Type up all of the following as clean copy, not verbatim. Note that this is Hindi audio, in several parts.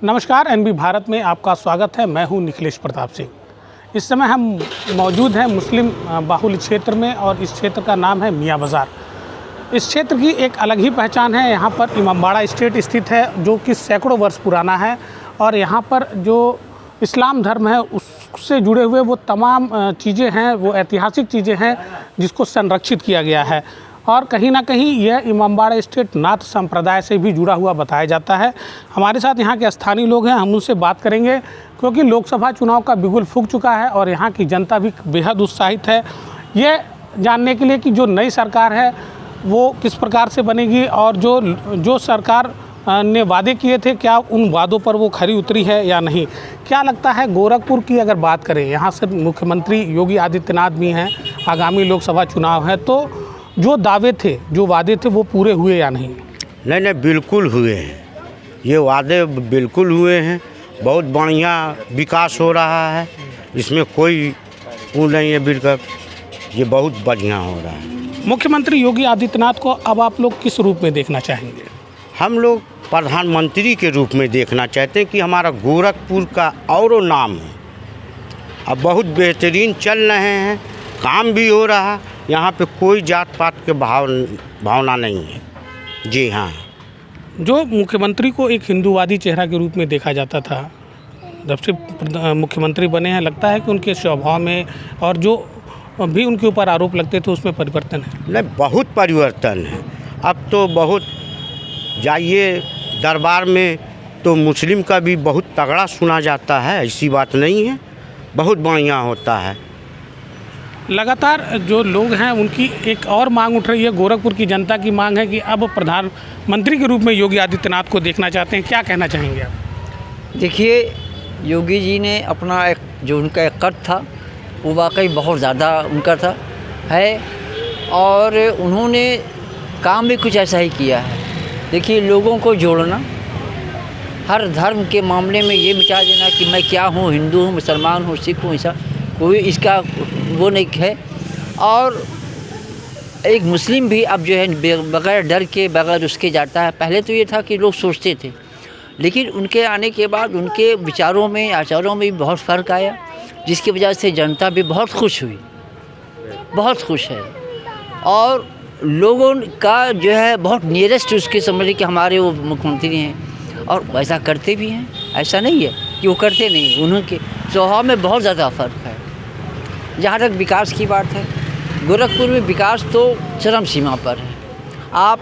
नमस्कार, एनबी भारत में आपका स्वागत है। मैं हूं निखिलेश प्रताप सिंह। इस समय हम मौजूद हैं मुस्लिम बाहुल्य क्षेत्र में और इस क्षेत्र का नाम है मियाँ बाज़ार। इस क्षेत्र की एक अलग ही पहचान है। यहाँ पर इमामबाड़ा स्टेट स्थित है जो कि सैकड़ों वर्ष पुराना है और यहाँ पर जो इस्लाम धर्म है उससे जुड़े हुए वो तमाम चीज़ें हैं, वो ऐतिहासिक चीज़ें हैं जिसको संरक्षित किया गया है। और कहीं ना कहीं यह इमामबाड़ा स्टेट नाथ संप्रदाय से भी जुड़ा हुआ बताया जाता है। हमारे साथ यहाँ के स्थानीय लोग हैं, हम उनसे बात करेंगे क्योंकि लोकसभा चुनाव का बिगुल फूंक चुका है और यहाँ की जनता भी बेहद उत्साहित है ये जानने के लिए कि जो नई सरकार है वो किस प्रकार से बनेगी और जो सरकार ने वादे किए थे क्या उन वादों पर वो खरी उतरी है या नहीं। क्या लगता है, गोरखपुर की अगर बात करें, यहाँ से मुख्यमंत्री योगी आदित्यनाथ भी हैं, आगामी लोकसभा चुनाव है, तो जो दावे थे, जो वादे थे वो पूरे हुए या नहीं? नहीं, बिल्कुल हुए हैं। ये वादे बिल्कुल हुए हैं। बहुत बढ़िया विकास हो रहा है, इसमें कोई वो नहीं है। बिल्कुल ये बहुत बढ़िया हो रहा है। मुख्यमंत्री योगी आदित्यनाथ को अब आप लोग किस रूप में देखना चाहेंगे? हम लोग प्रधानमंत्री के रूप में देखना चाहते हैं कि हमारा गोरखपुर का और नाम है। अब बहुत बेहतरीन चल रहे हैं, काम भी हो रहा है। यहाँ पे कोई जात पात के भावना नहीं है। जी हाँ, जो मुख्यमंत्री को एक हिंदूवादी चेहरा के रूप में देखा जाता था, जब से मुख्यमंत्री बने हैं लगता है कि उनके स्वभाव में और जो भी उनके ऊपर आरोप लगते थे उसमें परिवर्तन है? नहीं, बहुत परिवर्तन है। अब तो बहुत जाइए दरबार में तो मुस्लिम का भी बहुत तगड़ा सुना जाता है, ऐसी बात नहीं है। बहुत बढ़िया होता है। लगातार जो लोग हैं उनकी एक और मांग उठ रही है, गोरखपुर की जनता की मांग है कि अब प्रधानमंत्री के रूप में योगी आदित्यनाथ को देखना चाहते हैं। क्या कहना चाहेंगे आप? देखिए, योगी जी ने अपना एक जो उनका एक कद था वो वाकई बहुत ज़्यादा उनका था है और उन्होंने काम भी कुछ ऐसा ही किया है। देखिए, लोगों को जोड़ना, हर धर्म के मामले में ये मिटा देना कि मैं क्या हूँ, हिंदू हूँ, मुसलमान हूँ, सिख हूँ, ऐसा कोई इसका वो नहीं है। और एक मुस्लिम भी अब जो है बग़ैर डर के, बग़ैर उसके जाता है। पहले तो ये था कि लोग सोचते थे, लेकिन उनके आने के बाद उनके विचारों में, आचारों में भी बहुत फ़र्क आया, जिसकी वजह से जनता भी बहुत खुश हुई, बहुत खुश है। और लोगों का जो है बहुत नियरेस्ट उसके समझ कि हमारे वो मुख्यमंत्री हैं और वैसा करते भी हैं। ऐसा नहीं है कि वो करते नहीं, उनके स्वभाव में बहुत ज़्यादा फ़र्क है। जहाँ तक विकास की बात है, गोरखपुर में विकास तो चरम सीमा पर है। आप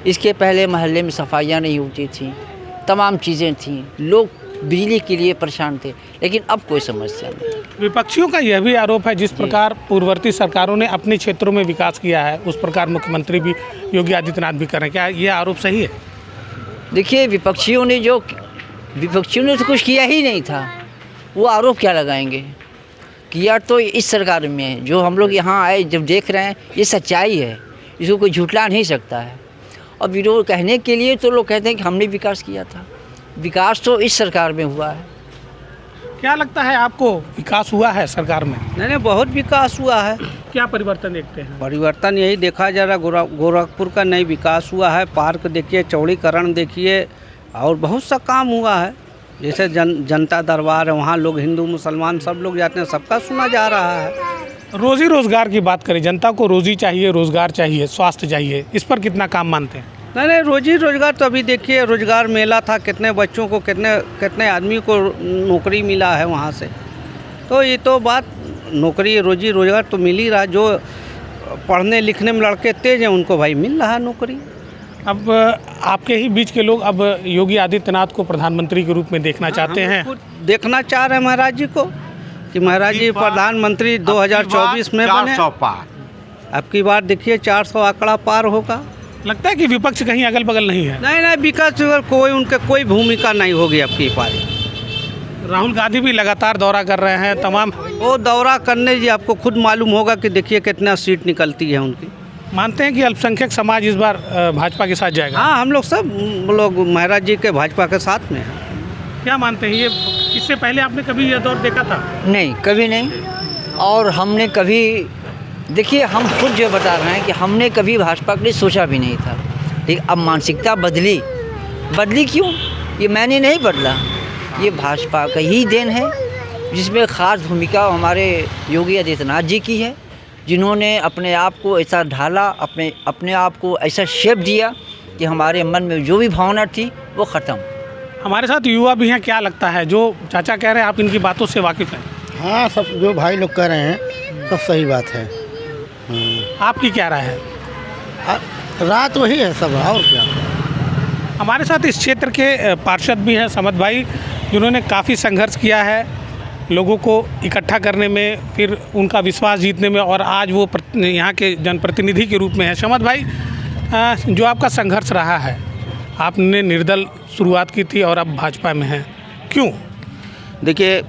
इसके पहले मोहल्ले में सफाइयाँ नहीं होती थी, तमाम चीज़ें थीं, लोग बिजली के लिए परेशान थे, लेकिन अब कोई समस्या नहीं। विपक्षियों का यह भी आरोप है जिस प्रकार पूर्ववर्ती सरकारों ने अपने क्षेत्रों में विकास किया है उस प्रकार मुख्यमंत्री भी योगी आदित्यनाथ भी कर रहे हैं। क्या ये आरोप सही है? देखिए, विपक्षियों ने तो कुछ किया ही नहीं था, वो आरोप क्या लगाएंगे? किया तो इस सरकार में है। जो हम लोग यहाँ आए जब देख रहे हैं, ये सच्चाई है, इसको कोई झूठला नहीं सकता है। और विरोध कहने के लिए तो लोग कहते हैं कि हमने विकास किया था। विकास तो इस सरकार में हुआ है। क्या लगता है आपको, विकास हुआ है सरकार में? नहीं, बहुत विकास हुआ है। क्या परिवर्तन देखते हैं? परिवर्तन यही देखा जा रहा, गोरखपुर का नई विकास हुआ है। पार्क देखिए, चौड़ीकरण देखिए, और बहुत सा काम हुआ है। जैसे जनता दरबार है, वहाँ लोग हिंदू मुसलमान सब लोग जाते हैं, सबका सुना जा रहा है। रोज़ी रोज़गार की बात करें, जनता को रोज़ी चाहिए, रोज़गार चाहिए, स्वास्थ्य चाहिए, इस पर कितना काम मानते हैं? नहीं, रोजी रोजगार तो अभी देखिए, रोजगार मेला था, कितने बच्चों को, कितने आदमी को नौकरी मिला है वहाँ से। तो ये तो बात, नौकरी रोजी रोजगार तो मिल ही रहा। जो पढ़ने लिखने में लड़के तेज हैं उनको भाई मिल रहा है नौकरी। अब आपके ही बीच के लोग अब योगी आदित्यनाथ को प्रधानमंत्री के रूप में देखना चाहते हैं। देखना चाह रहे हैं महाराज जी को कि महाराज जी प्रधानमंत्री 2024 में बने। 400 पार। अब की बार देखिए 400 आंकड़ा पार होगा। लगता है कि विपक्ष कहीं अगल बगल नहीं है? नहीं, विकास कोई उनके कोई भूमिका नहीं होगी अब की बार। राहुल गांधी भी लगातार दौरा कर रहे हैं, तमाम वो दौरा करने जी आपको खुद मालूम होगा कि देखिए कितना सीट निकलती है उनकी। मानते हैं कि अल्पसंख्यक समाज इस बार भाजपा के साथ जाएगा? हाँ, हम लोग सब लोग महाराज जी के भाजपा के साथ में हैं। क्या मानते हैं, ये इससे पहले आपने कभी यह दौर देखा था? नहीं, कभी नहीं। और हमने कभी, देखिए, हम खुद जो बता रहे हैं कि हमने कभी भाजपा के लिए सोचा भी नहीं था। लेकिन अब मानसिकता बदली क्यों? ये मैंने नहीं बदला, ये भाजपा का ही देन है, जिसमें ख़ास भूमिका हमारे योगी आदित्यनाथ जी की है, जिन्होंने अपने आप को ऐसा ढाला, अपने आप को ऐसा शेप दिया कि हमारे मन में जो भी भावना थी वो ख़त्म। हमारे साथ युवा भी हैं, क्या लगता है जो चाचा कह रहे हैं, आप इनकी बातों से वाकिफ़ हैं? हाँ, सब जो भाई लोग कह रहे हैं सब सही बात है। आपकी क्या राय है? रात वही है सब, और क्या। हमारे साथ इस क्षेत्र के पार्षद भी हैं समद भाई, जिन्होंने काफ़ी संघर्ष किया है लोगों को इकट्ठा करने में, फिर उनका विश्वास जीतने में, और आज वो यहाँ के जनप्रतिनिधि के रूप में है। समद भाई, जो आपका संघर्ष रहा है, आपने निर्दल शुरुआत की थी और अब भाजपा में हैं, क्यों? देखिए,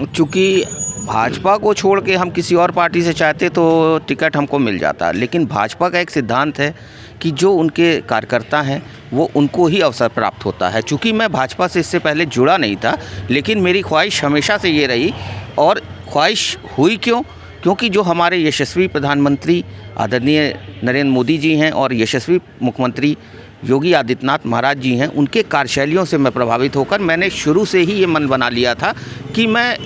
चूँकि भाजपा को छोड़ के हम किसी और पार्टी से चाहते तो टिकट हमको मिल जाता, लेकिन भाजपा का एक सिद्धांत है कि जो उनके कार्यकर्ता हैं वो उनको ही अवसर प्राप्त होता है। चूँकि मैं भाजपा से इससे पहले जुड़ा नहीं था, लेकिन मेरी ख्वाहिश हमेशा से ये रही, और ख्वाहिश हुई क्यों? क्योंकि जो हमारे यशस्वी प्रधानमंत्री आदरणीय नरेंद्र मोदी जी हैं और यशस्वी मुख्यमंत्री योगी आदित्यनाथ महाराज जी हैं, उनके कार्यशैलियों से मैं प्रभावित होकर मैंने शुरू से ही ये मन बना लिया था कि मैं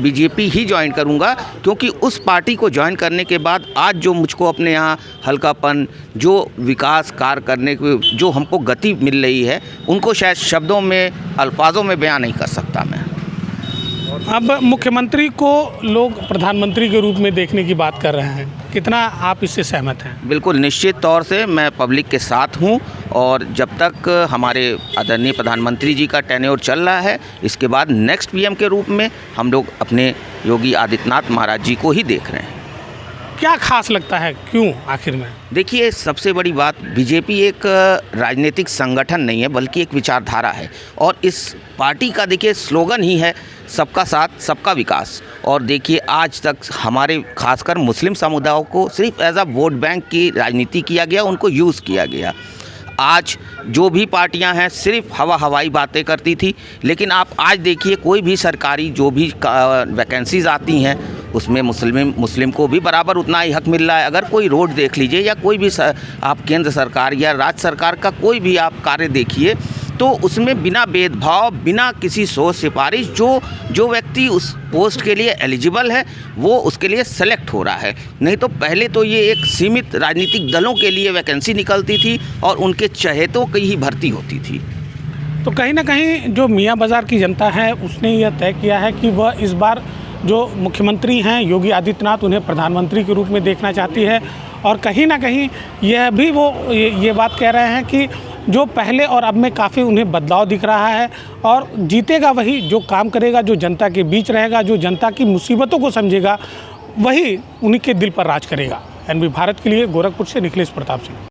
बीजेपी ही ज्वाइन करूंगा, क्योंकि उस पार्टी को ज्वाइन करने के बाद आज जो मुझको अपने यहाँ हल्कापन, जो विकास कार्य करने की जो हमको गति मिल रही है, उनको शायद शब्दों में, अल्फाजों में बयां नहीं कर सकता मैं। अब मुख्यमंत्री को लोग प्रधानमंत्री के रूप में देखने की बात कर रहे हैं, कितना आप इससे सहमत हैं? बिल्कुल, निश्चित तौर से मैं पब्लिक के साथ हूं, और जब तक हमारे आदरणीय प्रधानमंत्री जी का टेन्योर चल रहा है, इसके बाद नेक्स्ट पीएम के रूप में हम लोग अपने योगी आदित्यनाथ महाराज जी को ही देख रहे हैं। क्या खास लगता है, क्यों आखिर में? देखिए, सबसे बड़ी बात, बीजेपी एक राजनीतिक संगठन नहीं है बल्कि एक विचारधारा है, और इस पार्टी का देखिए स्लोगन ही है सबका साथ सबका विकास। और देखिए, आज तक हमारे खासकर मुस्लिम समुदायों को सिर्फ एज अ वोट बैंक की राजनीति किया गया, उनको यूज़ किया गया। आज जो भी पार्टियां हैं सिर्फ हवाई बातें करती थी, लेकिन आप आज देखिए कोई भी सरकारी जो भी वैकेंसीज आती हैं उसमें मुस्लिम को भी बराबर उतना ही हक मिल रहा है। अगर कोई रोड देख लीजिए या कोई भी आप केंद्र सरकार या राज्य सरकार का कोई भी आप कार्य देखिए, तो उसमें बिना भेदभाव, बिना किसी सोच सिफारिश जो व्यक्ति उस पोस्ट के लिए एलिजिबल है वो उसके लिए सेलेक्ट हो रहा है। नहीं तो पहले तो ये एक सीमित राजनीतिक दलों के लिए वैकेंसी निकलती थी और उनके चहेतों की ही भर्ती होती थी। तो कहीं ना कहीं जो मियाँ बाज़ार की जनता है उसने यह तय किया है कि वह इस बार जो मुख्यमंत्री हैं योगी आदित्यनाथ, उन्हें प्रधानमंत्री के रूप में देखना चाहती है, और कहीं ना कहीं यह भी वो ये बात कह रहे हैं कि जो पहले और अब में काफ़ी उन्हें बदलाव दिख रहा है, और जीतेगा वही जो काम करेगा, जो जनता के बीच रहेगा, जो जनता की मुसीबतों को समझेगा, वही उन्हीं के दिल पर राज करेगा। एनबी भारत के लिए गोरखपुर से निखिलेश प्रताप सिंह।